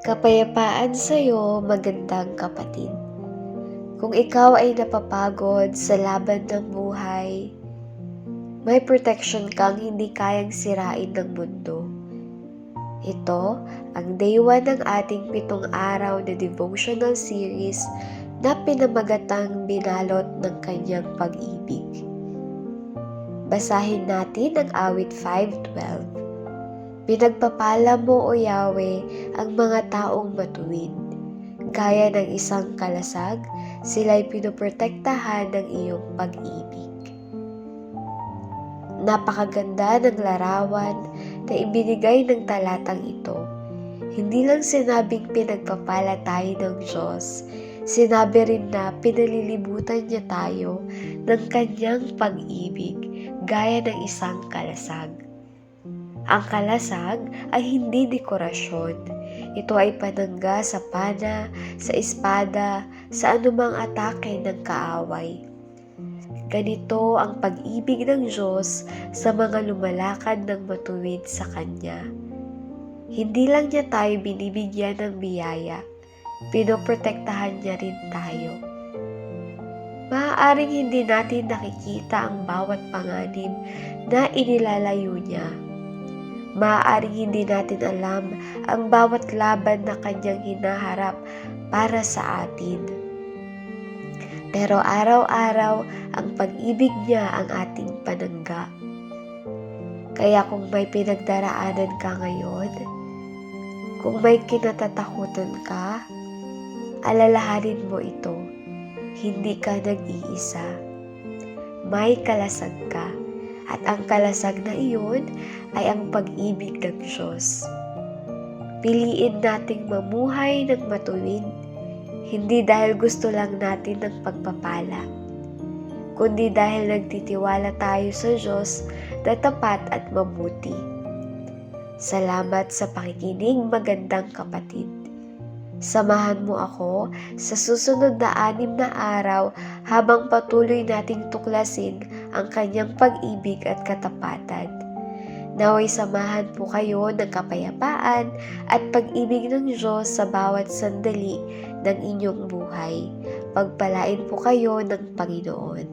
Kapayapaan sa'yo, magandang kapatid. Kung ikaw ay napapagod sa laban ng buhay, may protection kang hindi kayang sirain ng mundo. Ito ang day 1 ng ating 7 araw na devotional series na pinamagatang binalot ng kanyang pag-ibig. Basahin natin ang awit 5:12. Pinagpapala mo, O Yahweh, ang mga taong matuwid. Gaya ng isang kalasag, sila'y pinoprotektahan ng iyong pag-ibig. Napakaganda ng larawan na ibinigay ng talatang ito. Hindi lang sinabing pinagpapala tayo ng Diyos, sinabi rin na pinalilibutan niya tayo ng kanyang pag-ibig gaya ng isang kalasag. Ang kalasag ay hindi dekorasyon. Ito ay panangga sa pana, sa espada, sa anumang atake ng kaaway. Ganito ang pag-ibig ng Diyos sa mga lumalakad ng matuwid sa Kanya. Hindi lang niya tayo binibigyan ng biyaya, pinoprotektahan niya rin tayo. Maaaring hindi natin nakikita ang bawat panganib na inilalayo niya. Maaaring hindi natin alam ang bawat laban na kanyang hinaharap para sa atin. Pero araw-araw ang pag-ibig niya ang ating panangga. Kaya kung may pinagdaraanan ka ngayon, kung may kinatatakutan ka, alalahanin mo ito. Hindi ka nag-iisa. May kalasag ka. At ang kalasag na iyon ay ang pag-ibig ng Diyos. Piliin nating mamuhay ng matuwid, hindi dahil gusto lang natin ng pagpapala, kundi dahil nagtitiwala tayo sa Diyos na tapat at mabuti. Salamat sa pakikinig, magandang kapatid. Samahan mo ako sa susunod na 6 na araw habang patuloy nating tuklasin ang kanyang pag-ibig at katapatan. Naway samahan po kayo ng kapayapaan at pag-ibig ng Diyos sa bawat sandali ng inyong buhay. Pagpalain po kayo ng Panginoon.